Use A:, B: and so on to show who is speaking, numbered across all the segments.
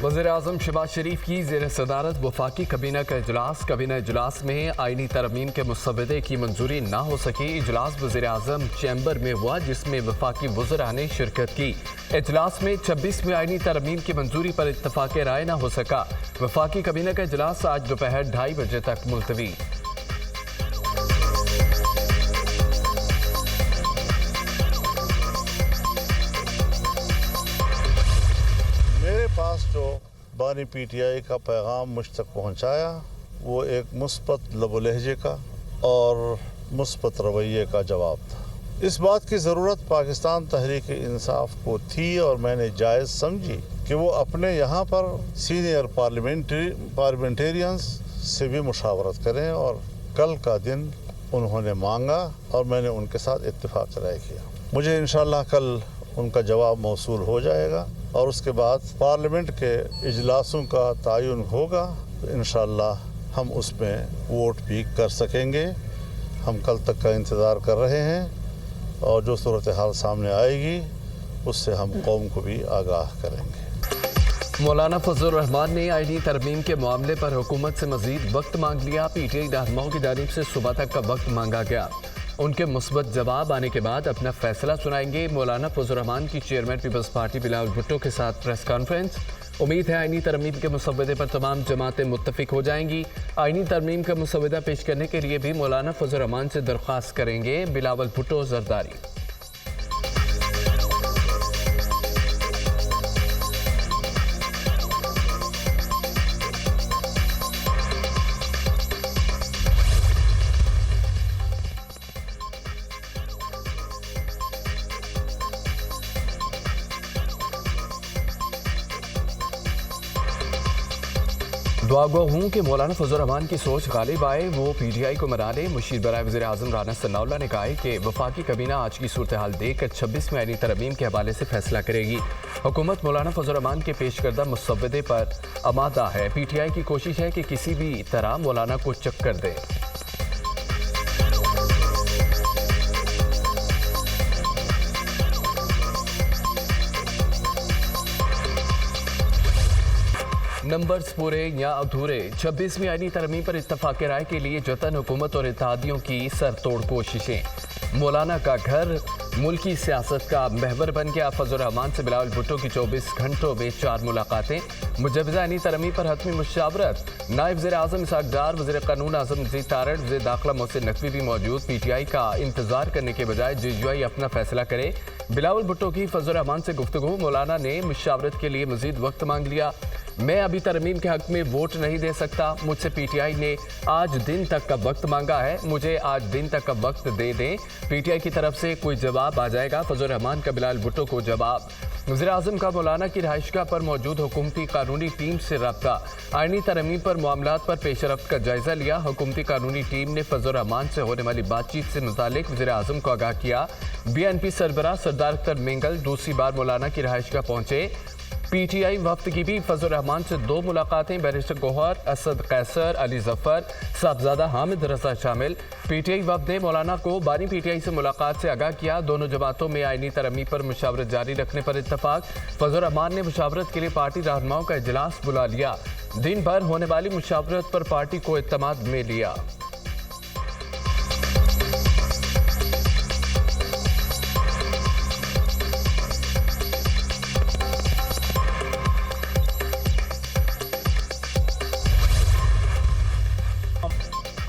A: वज़ीर-ए-आज़म शहबाज शरीफ की ज़ेर सदारत वफाकी कबीना का इजलास में आइनी तरमीम के मुसव्वदे की मंजूरी न हो सकी। इजलास वज़ीर-ए-आज़म चैम्बर में हुआ जिसमें वफाकी वज़रा ने शिरकत की। इजलास में 26वीं आइनी तरमीम की मंजूरी पर इत्तफ़ाक़ राय न हो सका। वफाकी कबीना का इजलास आज दोपहर 2:30 बजे तक मुलतवी।
B: पास जो बानी पीटीआई का पैगाम मुझ तक पहुंचाया वो एक मुस्बत लबो लहजे का और मुस्बत रवैये का जवाब था। इस बात की ज़रूरत पाकिस्तान तहरीक इंसाफ को थी और मैंने जायज़ समझी कि वो अपने यहाँ पर सीनियर पार्लियामेंटेरियंस से भी मुशावरत करें और कल का दिन उन्होंने मांगा और मैंने उनके साथ इत्तेफाक राय किया। मुझे इंशाअल्लाह कल उनका जवाब मौसूल हो जाएगा और उसके बाद पार्लियामेंट के इजलासों का तयन होगा तो इंशाअल्लाह हम उसमें वोट भी कर सकेंगे। हम कल तक का इंतज़ार कर रहे हैं और जो सूरत हाल सामने आएगी उससे हम कौम को भी आगाह करेंगे।
A: मौलाना फजल रहमान ने आईनी तरमीम के मामले पर हुकूमत से मजीद वक्त मांग लिया। पीटीआई रहनुमाओं की जानिब से सुबह तक का वक्त मांगा गया। उनके मुस्बत जवाब आने के बाद अपना फैसला सुनाएंगे। मौलाना फजल रहमान की chairman Peoples Party Bilawal Bhutto के साथ प्रेस कॉन्फ्रेंस। उम्मीद है आईनी तरमीम के मुसव्वदे पर तमाम जमातें मुत्तफिक हो जाएंगी। आईनी तरमीम का मुसव्वदा पेश करने के लिए भी मौलाना फजल रहमान से दरख्वास्त करेंगे बिलावल भुट्टो जरदारी। दुआगो हूँ कि मौलाना फजल रहमान की सोच गालिब आए, वो पीटीआई को मना ले। मुशीर बराए वज़ीर-ए-आज़म राना सनाउल्लाह ने कहा है कि वफाकी कबीना आज की सूरत हाल देखकर 26वीं आईनी तरमीम के हवाले से फैसला करेगी। हुकूमत मौलाना फजल रहमान के पेश करदा मुसव्वदे पर आमादा है। पीटीआई की कोशिश है कि किसी भी तरह मौलाना को चक्कर दे। नंबर्स पूरे या अधूरे। 26वीं आईनी तरमीम पर इत्तफाक राय के लिए जतन हुकूमत और इत्तेहादियों की सरतोड़ कोशिशें। मौलाना का घर मुल्की सियासत का महवर बन गया। फजल रहमान से बिलावल भुट्टो की 24 घंटों में 4 मुलाकातें। मुजवज़ा आईनी तरमीम पर हतमी मुशावरत। नायब वज़ीर-ए-आज़म इसहाक डार, वज़ीर क़ानून आज़म नज़ीर तारड़, वज़ीर दाखिला मोहसिन नकवी भी मौजूद। पीटीआई का इंतजार करने के बजाय जीजीआई अपना फैसला करे। बिलावल भुट्टो की फजल रहमान से गुफ्तगू। मौलाना ने मुशावरत के लिए मजीद वक्त मांग लिया। मैं अभी तरमीम के हक में वोट नहीं दे सकता। मुझसे पीटीआई ने आज दिन तक का वक्त मांगा है, मुझे आज दिन तक का वक्त दे दें। पीटीआई की तरफ से कोई जवाब आ जाएगा। फजल रहमान का बिलावल भुट्टो को जवाब। वज़ीर-ए-आज़म का मौलाना की रिहाइशगाह पर मौजूद हुकूमती कानूनी टीम से रब्ता। आईनी तरमीम पर मामलात पर पेशरफ्त का जायजा लिया। हुकूमती कानूनी टीम ने फजल रहमान से होने वाली बातचीत से मुतालिक वज़ीर-ए-आज़म को आगाह किया। BNP सरबराह सरदार अख्तर मेंगल दूसरी बार मौलाना की रिहाइशगाह पहुंचे। पीटीआई वफ्द की भी फजल रहमान से 2 मुलाकातें। बैरिस्टर गौहर, असद कैसर, अली जफर, साहबजादा हामिद रजा शामिल। पीटीआई वफ्द ने मौलाना को बानी पीटीआई से मुलाकात से आगाह किया। दोनों जमातों में आईनी तरमीम पर मुशावरत जारी रखने पर इत्तफाक। फजल रहमान ने मुशावरत के लिए पार्टी रहनुमाओं का इजलास बुला लिया। दिन भर होने वाली मुशावरत पर पार्टी को इत्तेमाद में लिया।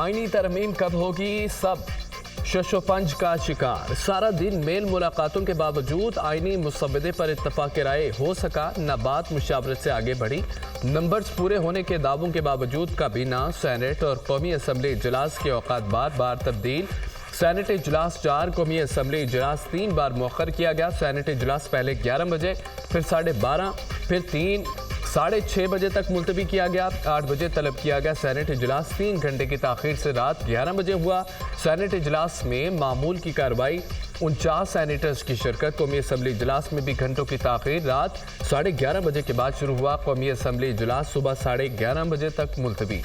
A: आईनी तरमीम कब होगी, सब शशोपंज का शिकार। सारा दिन मेल मुलाकातों के बावजूद आईनी मुसव्वदे पर इत्तफाक राय हो सका न। बात मुशावरत से आगे बढ़ी। नंबर्स पूरे होने के दावों के बावजूद काबीना, सेनेट और कौमी असम्बली इजलास के औकात बार बार तब्दील। सेनेट इजलास 4, कौमी असम्बली इजलास 3 बार मौखर किया गया। सेनेट इजलास पहले 11 बजे, फिर 12:30, फिर 3, 6:30 बजे तक मुलतवी किया गया। 8 बजे तलब किया गया। सेनेट इजलास 3 घंटे की ताखीर से रात 11 बजे हुआ। सेनेट इजलास में मामूल की कार्रवाई, 49 सेनेटर्स की शिरकत। कौमी असम्बली इजलास में भी घंटों की ताखीर, रात 11:30 बजे के बाद शुरू हुआ। कौमी असम्बली इजलास सुबह 11:30 बजे तक मुलतवी।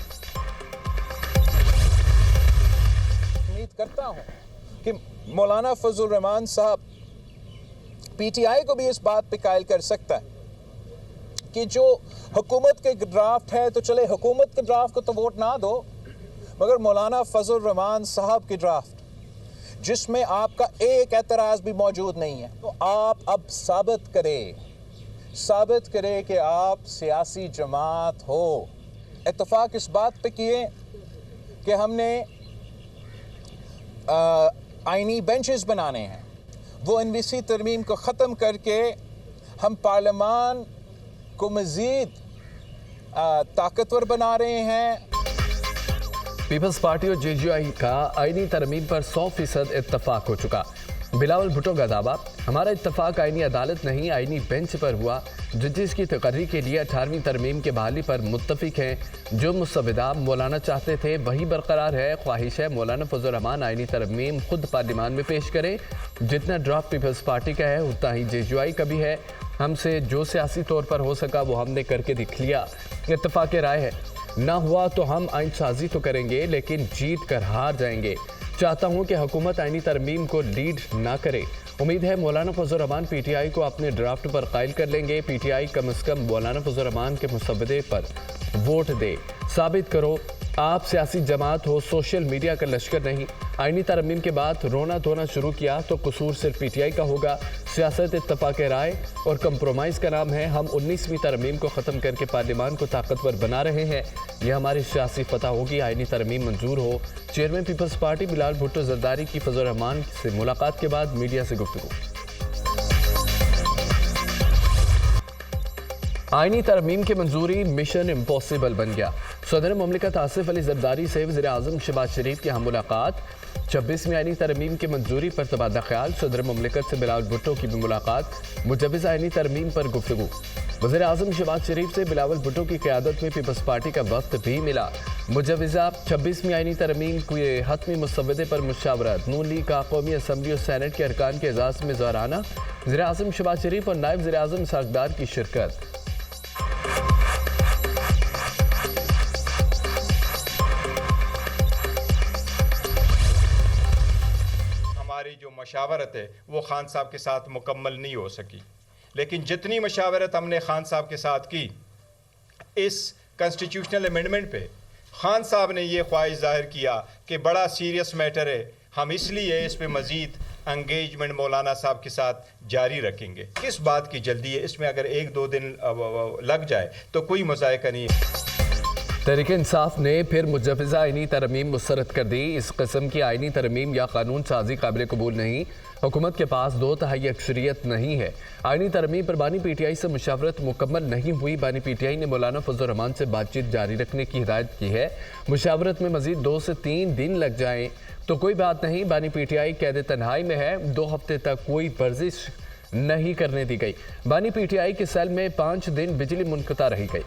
C: उम्मीद करता हूँ कि मौलाना फजल रहमान साहब पीटीआई को भी इस बात पे कायल कर सकता है कि जो हुकूमत के ड्राफ्ट है तो चले हुकूमत के ड्राफ्ट को तो वोट ना दो, मगर मौलाना फजल रहमान साहब की ड्राफ्ट जिसमें आपका एक एतराज़ भी मौजूद नहीं है, तो आप अब साबित करें कि आप सियासी जमात हो। इत्तेफाक इस बात पे किए कि हमने आईनी बेंचेस बनाने हैं, वो एनवीसी तरमीम को ख़त्म करके हम पार्लियामान को मज़ीद ताकतवर बना रहे हैं।
A: पीपल्स पार्टी और जेजेआई का आईनी तरमीम पर 100% इत्तफाक हो चुका। बिलावल भुट्टो का दावा, हमारा इत्तफाक आईनी अदालत नहीं आईनी बेंच पर हुआ। जजेस की तकर्री के लिए 18वीं तरमीम के बहाली पर मुत्तफिक हैं। जो मुसविदा मौलाना चाहते थे वही बरकरार है। ख्वाहिश है मौलाना फजल रहमान आईनी तरमीम खुद पार्लियामान में पेश करें। जितना ड्राफ्ट पीपल्स पार्टी का है उतना ही जेजेआई का भी है। हमसे जो सियासी तौर पर हो सका वो हमने करके दिख लिया। इत्तफाक राय है, ना हुआ तो हम आइन साजी तो करेंगे लेकिन जीत कर हार जाएंगे। चाहता हूं कि हुकूमत आईनी तरमीम को लीड ना करे। उम्मीद है मौलाना फजल रहमान पीटीआई को अपने ड्राफ्ट पर कायल कर लेंगे। पीटीआई कम अज़ कम मौलाना फजल रहमान के मुसवदे पर वोट दे। साबित करो आप सियासी जमात हो, सोशल मीडिया का लश्कर नहीं। आईनी तरमीम के बाद रोना धोना शुरू किया तो कसूर सिर्फ पीटीआई का होगा। सियासत इत्तफाक राय और कंप्रोमाइज़ का नाम है। हम 19वीं तरमीम को ख़त्म करके पार्लियामान को ताकतवर बना रहे हैं। यह हमारी सियासी फतह होगी। आईनी तरमीम मंजूर हो। Chairman Peoples Party Bilawal Bhutto Zardari की फजल रहमान से मुलाकात के बाद मीडिया से गुफ्तगू। आईनी तरमीम की मंजूरी मिशन इम्पॉसिबल बन गया। सदर मुमलिकत आसिफ अली जरदारी से वज़ीर आज़म शहबाज शरीफ की हम मुलाकात। 26वीं आईनी तरमीम की मंजूरी पर तबादला ख्याल। सदर मुमलिकत से बिलावल भुट्टो की भी मुलाकात। मुजव्विज़ आईनी तरमीम पर गुफ्तगू। वज़ीर आज़म शहबाज शरीफ से बिलावल भुट्टो की क़यादत में पीपल्स पार्टी का वफ्द भी मिला। मुजव्विज़ा 26वीं आईनी तरमीम के हतमी मुसवदे पर मुशावरत। नून लीग का कौमी असम्बली और सैनेट के अरकान के एजाज़ में ज़हराना। वज़ीर आज़म शहबाज शरीफ और नायब वज़ीर आज़म सागदार की शिरकत।
D: जो मशावरत है वो खान साहब के साथ मुकम्मल नहीं हो सकी, लेकिन जितनी मशावरत हमने खान साहब के साथ की इस कॉन्स्टिट्यूशनल अमेंडमेंट पे, खान साहब ने ये ख्वाहिश जाहिर किया कि बड़ा सीरियस मैटर है, हम इसलिए इस पे मज़ीद एंगेजमेंट मौलाना साहब के साथ जारी रखेंगे। किस बात की जल्दी है इसमें? अगर 1-2 दिन लग जाए तो कोई मज़ायका नहीं है।
A: तहरीक इंसाफ ने फिर मुजव्विज़ा आईनी तरमीम मुस्तरद कर दी। इस किस्म की आईनी तरमीम या कानून साजी काबिल कबूल नहीं। हुकूमत के पास 2/3 अक्सरियत नहीं है। आईनी तरमीम पर बानी पीटीआई से मुशावरत मुकम्मल नहीं हुई। बानी पीटीआई ने मौलाना फजल रहमान से बातचीत जारी रखने की हिदायत की है। मुशावरत में मजीद 2 से 3 दिन लग जाएं तो कोई बात नहीं। बानी पीटीआई कैद तन्हाई में है। 2 हफ्ते तक कोई वर्जिश नहीं करने दी गई। बानी पीटीआई के सेल में 5 दिन बिजली मुनक़ता रही गई।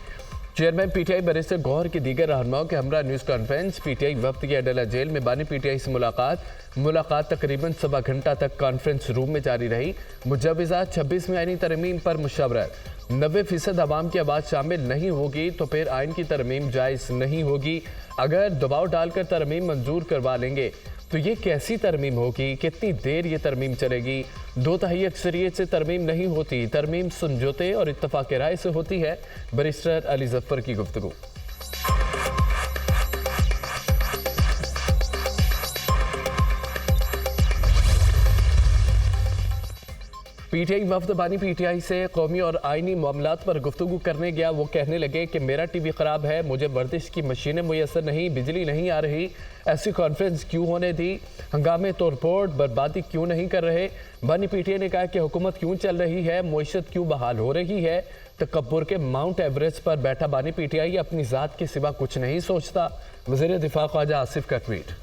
A: चेयरमैन पीटीआई बैरिस्टर गौहर की दीगर रहनुमाओं के हमरा न्यूज़ कॉन्फ्रेंस। पीटीआई वफ्द की अडला जेल में बानी पीटीआई से मुलाकात तकरीबन 1.25 घंटा तक कॉन्फ्रेंस रूम में जारी रही। मुजव्विज़ा 26वीं आईनी तरमीम पर मुशावरत। 90% आवाम की आवाज़ शामिल नहीं होगी तो फिर आइन की तरमीम जायज़ नहीं होगी। अगर दबाव डालकर तरमीम मंजूर करवा लेंगे तो ये कैसी तरमीम होगी? कितनी देर ये तरमीम चलेगी? 2/3 अक्सरियत से तरमीम नहीं होती। तरमीम समझौते और इत्तफाक राय से होती है। बैरिस्टर अली जफ़र की गुफ्तगू। पीटीआई वफ्द बानी पीटीआई से कौमी और आइनी मामलात पर गुफ्तगू करने गया। वो कहने लगे कि मेरा टीवी ख़राब है, मुझे वर्जिश की मशीनें मुयसर नहीं, बिजली नहीं आ रही, ऐसी कॉन्फ्रेंस क्यों होने दी, हंगामे तोड़फोड़ बर्बादी क्यों नहीं कर रहे। बानी पीटीआई ने कहा कि हुकूमत क्यों चल रही है, मईशत क्यों बहाल हो रही है। तकब्बुर के माउंट एवरेस्ट पर बैठा बानी पीटीआई अपनी ज़ात के सिवा कुछ नहीं सोचता। वज़ीर दिफा ख्वाजा आसिफ का ट्वीट।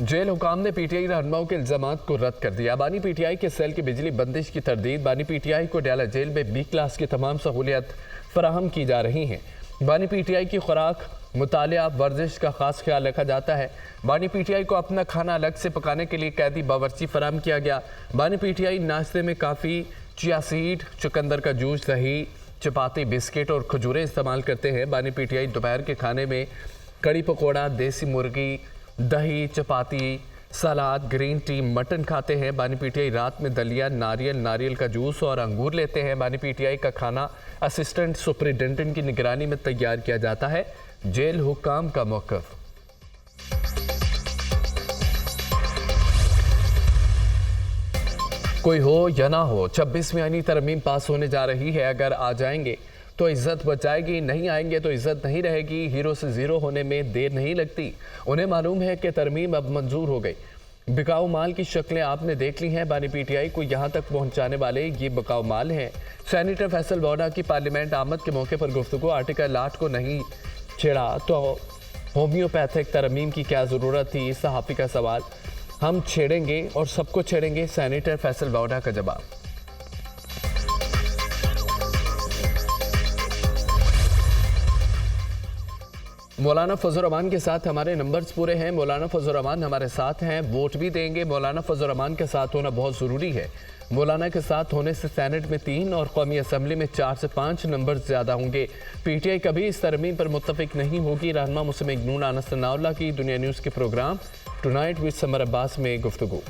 A: जेल हुकाम ने पीटीआई रहनुमाओं के इल्जामात को रद्द कर दिया। बानी पीटीआई के सेल की बिजली बंदिश की तरदीद। बानी पीटीआई को डाला जेल में B क्लास की तमाम सहूलियत फराहम की जा रही हैं। बानी पीटीआई की खुराक, मुतालिया, वर्जिश का खास ख्याल रखा जाता है। बानी पीटीआई को अपना खाना अलग से पकाने के लिए कैदी बावर्ची फराहम किया गया। बानी पीटीआई नाश्ते में काफ़ी, चिया सीड, चुकंदर का जूस, दही, चपाती, बिस्किट और खजूरें इस्तेमाल करते हैं। बानी पीटीआई दोपहर के खाने में कड़ी पकौड़ा, देसी मुर्गी, दही, चपाती, सलाद, ग्रीन टी, मटन खाते हैं। बानी पीटीआई रात में दलिया, नारियल का जूस और अंगूर लेते हैं। बानी पीटीआई का खाना असिस्टेंट सुपरिटेंडेंट की निगरानी में तैयार किया जाता है। जेल हुक्काम का मौक़िफ़। कोई हो या ना हो, 26वीं आईनी तरमीम पास होने जा रही है। अगर आ जाएंगे तो इज्जत बचाएगी, नहीं आएंगे तो इज्जत नहीं रहेगी। हीरो से ज़ीरो होने में देर नहीं लगती। उन्हें मालूम है कि तरमीम अब मंजूर हो गई। बिकाऊ माल की शक्लें आपने देख ली हैं। बानी पीटीआई को यहाँ तक पहुँचाने वाले ये बिकाऊ माल हैं। सेनेटर फैसल वोडा की पार्लियामेंट आमद के मौके पर गुफ्तगू। आर्टिकल 8 को नहीं छेड़ा तो होम्योपैथिक तरमीम की क्या ज़रूरत थी, सहाफ़ी का सवाल। हम छेड़ेंगे और सबको छेड़ेंगे, सेनेटर फैसल वोडा का जवाब। मौलाना फजल रहमान के साथ हमारे नंबर्स पूरे हैं। मौलाना फजल रहमान हमारे साथ हैं, वोट भी देंगे। मौलाना फजल रहमान के साथ होना बहुत ज़रूरी है। मौलाना के साथ होने से सेनेट में 3 और कौमी असम्बली में 4 से 5 नंबर ज़्यादा होंगे। पीटीआई कभी इस तरमीम पर मुत्तफिक नहीं होगी। रहनुमा मुस्लिम इग्नून अनस सनाउल्लाह की दुनिया न्यूज़ के programme tonight with Samar Abbas में गुफ्तगू।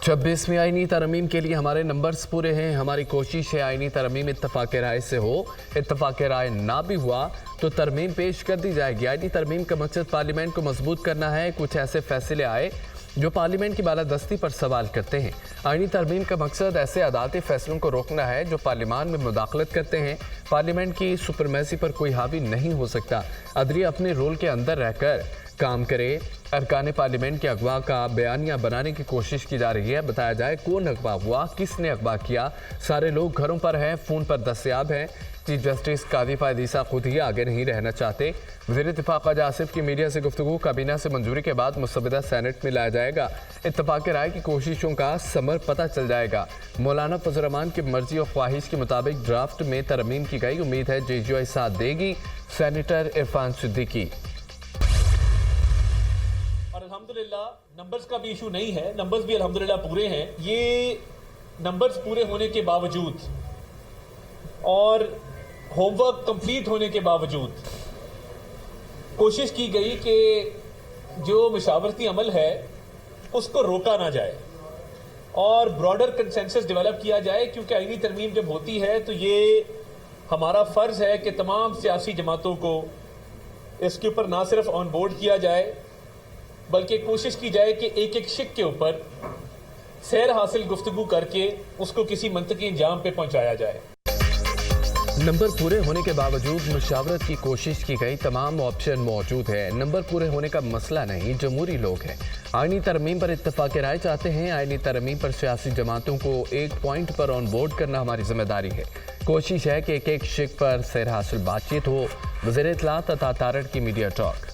A: 26वीं आईनी तरमीम के लिए हमारे नंबर्स पूरे हैं। हमारी कोशिश है आईनी तरमीम इत्तफाक राय से हो। इत्तफाक राय ना भी हुआ तो तरमीम पेश कर दी जाएगी। आईनी तरमीम का मकसद पार्लियामेंट को मजबूत करना है। कुछ ऐसे फैसले आए जो पार्लियामेंट की बालादस्ती पर सवाल करते हैं। आईनी तरमीम का मकसद ऐसे अदालती फैसलों को रोकना है जो पार्लियामान में मुदाखलत करते हैं। पार्लियामेंट की सुपरमेसी पर कोई हावी नहीं हो सकता। अदलिया अपने रोल के अंदर रहकर काम करे। अरकान पार्लियामेंट के अगवा का बयानिया बनाने की कोशिश की जा रही है। बताया जाए कौन अगवा हुआ, किसने अगवा किया। सारे लोग घरों पर हैं, फ़ोन पर दस्तयाब हैं। चीफ जस्टिस कादी फायदीसा खुद ही आगे नहीं रहना चाहते। वज़ीर इत्तफ़ाक़ ख्वाजा आसिफ की मीडिया से गुफ्तगू। काबीना से मंजूरी के बाद मुसवदा सेनेट में लाया जाएगा। इत्तफाक़ राय की कोशिशों का समर पता चल जाएगा। मौलाना फजल रहमान की मर्जी और ख्वाहिश के मुताबिक ड्राफ्ट में तरमीम की गई। उम्मीद है JUI साथ देगी। सेनेटर इरफान सिद्दीकी।
E: अल्हम्दुलिल्लाह नंबर्स का भी इशू नहीं है, नंबर्स भी अल्हम्दुलिल्लाह पूरे हैं। ये नंबर्स पूरे होने के बावजूद और होमवर्क कंप्लीट होने के बावजूद कोशिश की गई कि जो मशावरती अमल है उसको रोका ना जाए और ब्रॉडर कंसेंसस डेवलप किया जाए, क्योंकि आईनी तरमीम जब होती है तो ये हमारा फ़र्ज़ है कि तमाम सियासी जमातों को इसके ऊपर ना सिर्फ ऑन बोर्ड किया जाए बल्कि कोशिश की जाए कि एक एक शिक के ऊपर सैर हासिल गुफ्तगू करके उसको किसी मंतकी अंजाम पे पहुंचाया जाए।
A: नंबर पूरे होने के बावजूद मुशावरत की कोशिश की गई। तमाम ऑप्शन मौजूद है। नंबर पूरे होने का मसला नहीं, जमहूरी लोग हैं। आईनी तरमीम पर इत्तफाक राय चाहते हैं। आईनी तरमीम पर सियासी जमातों को एक पॉइंट पर ऑन बोर्ड करना हमारी जिम्मेदारी है। कोशिश है कि एक एक शिक पर सैर हासिल बातचीत हो। वज़ीर इत्तलात अता तारड़ की मीडिया टॉक।